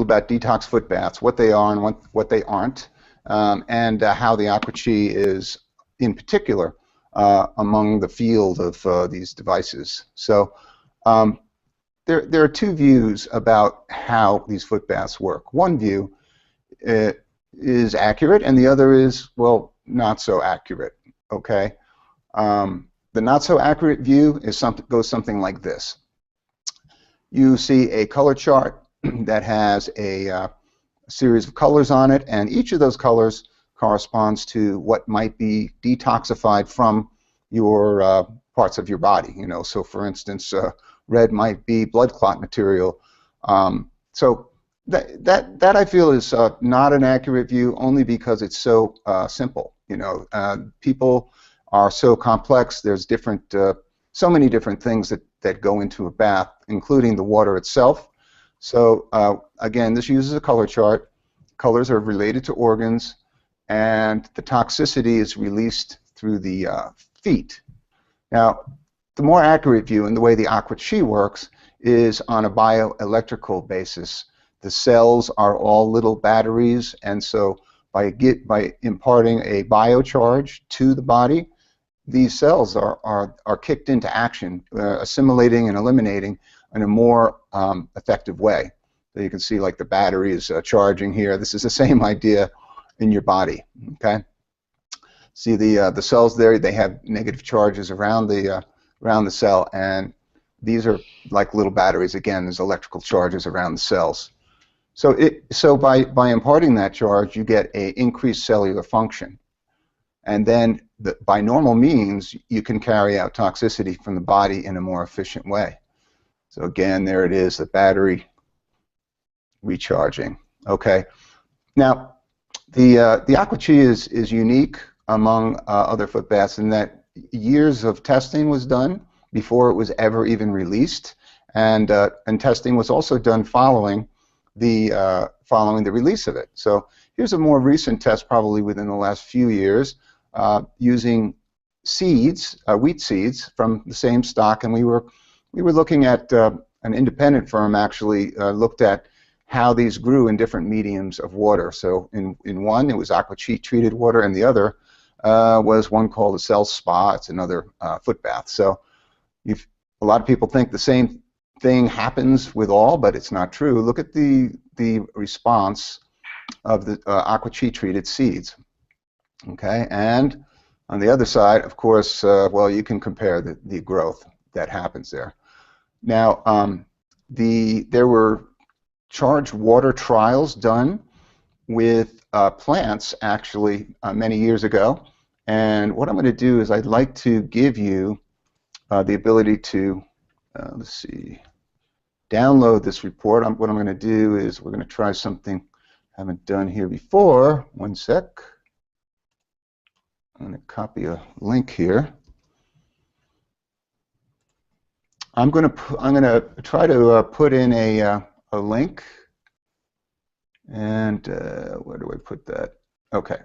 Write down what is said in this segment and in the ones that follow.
about detox foot baths, what they are and what they aren't, and how the AquaChi is, in particular, among the field of these devices. So there are two views about how these foot baths work. One view is accurate, and the other is, well, not so accurate. Okay, the not so accurate view is goes something like this. You see a color chart that has a series of colors on it, and each of those colors corresponds to what might be detoxified from your parts of your body. You know, so for instance, red might be blood clot material. So that I feel is not an accurate view, only because it's so simple. You know, people are so complex. There's different, so many different things that go into a bath, including the water itself. So again, this uses a color chart. Colors are related to organs, and the toxicity is released through the feet. Now, the more accurate view, and the way the AquaChi works, is on a bioelectrical basis. The cells are all little batteries, and so by imparting a biocharge to the body, these cells are kicked into action, assimilating and eliminating in a more effective way. So you can see, like, the battery is charging here. This is the same idea in your body. Okay. See the cells there? They have negative charges around the cell, and these are like little batteries. Again, there's electrical charges around the cells. So by imparting that charge, you get an increased cellular function, and then by normal means, you can carry out toxicity from the body in a more efficient way. So again, there it is, the battery recharging. Okay. Now, the AquaChi is unique among other foot baths in that years of testing was done before it was ever even released, and testing was also done following the release of it. So here's a more recent test, probably within the last few years, using seeds, wheat seeds from the same stock, and we were looking at an independent firm actually looked at how these grew in different mediums of water. So in one, it was AquaChi treated water, and the other was one called a cell spa. It's another foot bath. So a lot of people think the same thing happens with all, but it's not true. Look at the response of the AquaChi treated seeds. Okay, and on the other side, of course, well, you can compare the growth that happens there. Now, there were charged water trials done with plants, actually, many years ago. And what I'm going to do is I'd like to give you the ability to, let's see, download this report. What I'm going to do is we're going to try something I haven't done here before. One sec. I'm going to copy a link here. I'm going to try to put in a link, and where do I put that? Okay.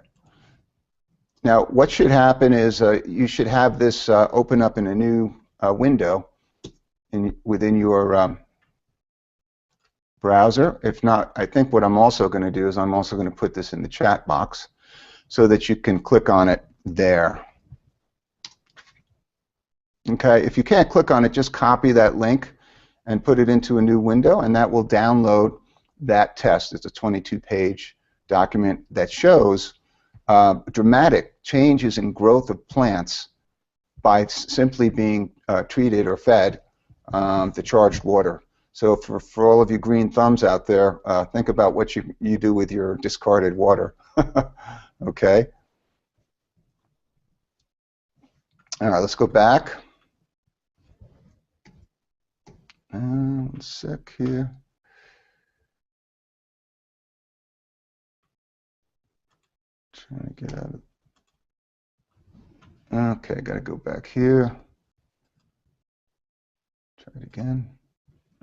Now, what should happen is you should have this open up in a new window within your browser. If not, I think what I'm also going to do is I'm also going to put this in the chat box so that you can click on it there. Okay, if you can't click on it, just copy that link and put it into a new window, and that will download that test. It's a 22-page document that shows dramatic changes in growth of plants by simply being treated or fed the charged water. So for all of you green thumbs out there, think about what you do with your discarded water. Okay. All right, let's go back. 1 sec here. Trying to get out of. Okay, got to go back here. Try it again.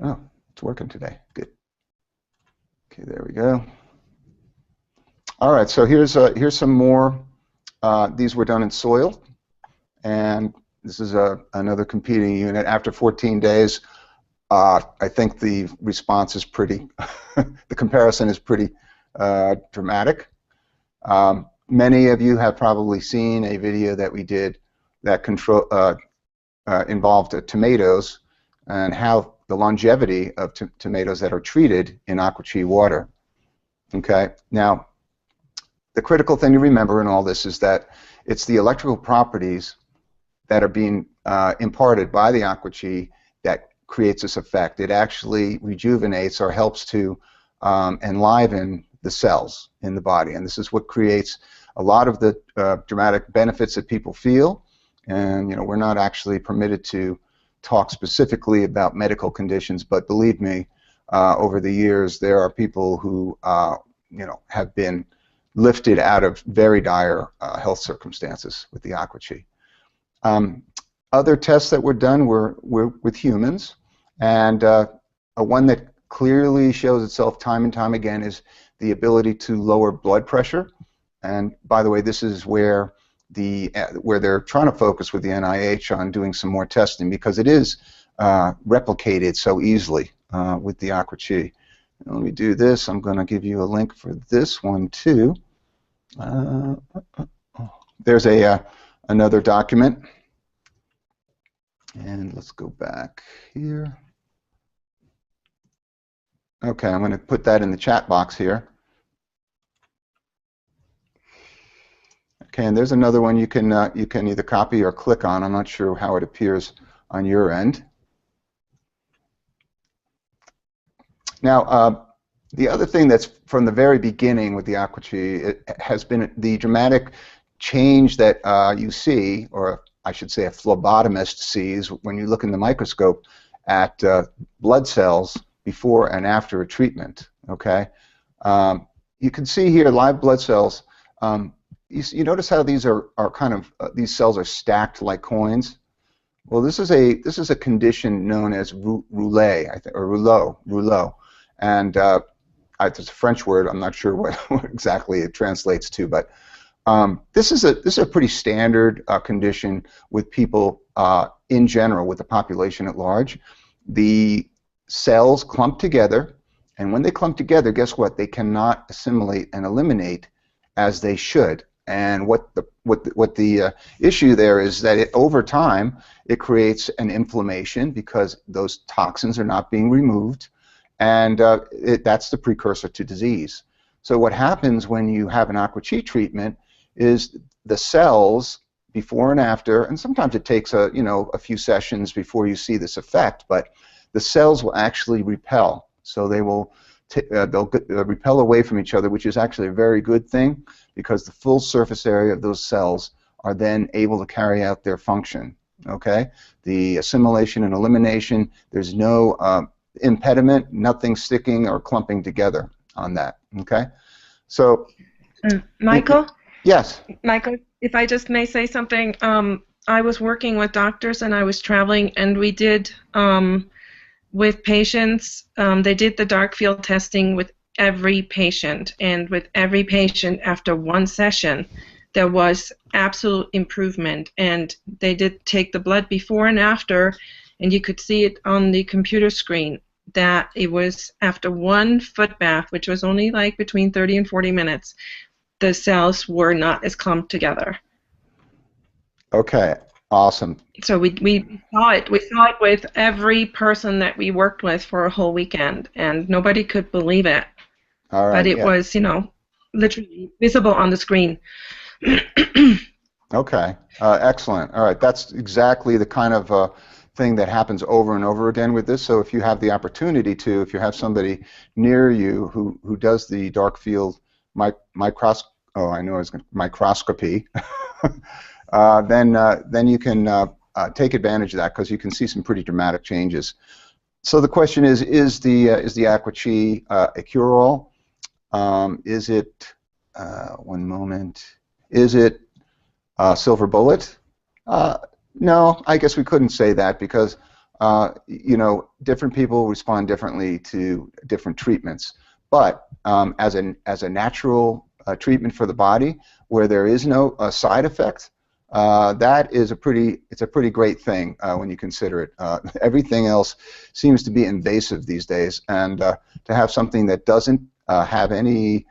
Oh, it's working today. Good. Okay, there we go. All right, so here's some more. These were done in soil, and this is another competing unit. After 14 days, I think the response is pretty, the comparison is pretty dramatic. Many of you have probably seen a video that we did that involved tomatoes and how the longevity of tomatoes that are treated in aqua water. Okay, now the critical thing to remember in all this is that it's the electrical properties that are being imparted by the aqua that creates this effect. It actually rejuvenates or helps to enliven the cells in the body, and this is what creates a lot of the dramatic benefits that people feel. And we're not actually permitted to talk specifically about medical conditions, but believe me, over the years there are people who have been lifted out of very dire health circumstances with the aqua. Other tests that were done were with humans, and one that clearly shows itself time and time again is the ability to lower blood pressure. And by the way, this is where they're trying to focus with the NIH on doing some more testing, because it is replicated so easily with the aqua. Let me do this. I'm going to give you a link for this one too. There's another document, and let's go back here. Okay, I'm going to put that in the chat box here. Okay, and there's another one you can either copy or click on. I'm not sure how it appears on your end. Now, the other thing that's from the very beginning with the aqua, it has been the dramatic change that you see, or I should say a phlebotomist sees, when you look in the microscope at blood cells before and after a treatment. Okay, you can see here live blood cells. You notice how these are kind of these cells are stacked like coins. Well, this is a condition known as rouleau, I think, or rouleau, and it's a French word. I'm not sure what exactly it translates to, but this is a pretty standard condition with people in general, with the population at large. The cells clump together, and when they clump together, guess what? They cannot assimilate and eliminate as they should. And what the issue there is that over time it creates an inflammation because those toxins are not being removed, and that's the precursor to disease. So what happens when you have an aqua treatment is the cells before and after, and sometimes it takes a few sessions before you see this effect, but the cells will actually repel. So they'll repel away from each other, which is actually a very good thing, because the full surface area of those cells are then able to carry out their function. Okay, the assimilation and elimination, there's no impediment, nothing sticking or clumping together on that. Okay, so Michael? Yes. Michael, if I just may say something, I was working with doctors and I was traveling, and we did with patients, they did the dark field testing with every patient, and with every patient after one session there was absolute improvement, and they did take the blood before and after, and you could see it on the computer screen that it was after one foot bath, which was only like between 30 and 40 minutes, the cells were not as clumped together. Okay, awesome. So we saw it. We saw it with every person that we worked with for a whole weekend, and nobody could believe it. All right, but it was, literally visible on the screen. Okay, excellent. All right, that's exactly the kind of thing that happens over and over again with this. So if you have the opportunity to, if you have somebody near you who does the dark field microscopy, then you can take advantage of that, because you can see some pretty dramatic changes. So the question is the aqua a cure-all? Is it one moment? Is it a silver bullet? No, I guess we couldn't say that, because different people respond differently to different treatments. But as a natural treatment for the body, where there is no side effect, that is it's a pretty great thing when you consider it. Everything else seems to be invasive these days, and to have something that doesn't have any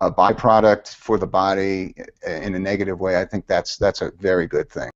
byproduct for the body in a negative way, I think that's a very good thing.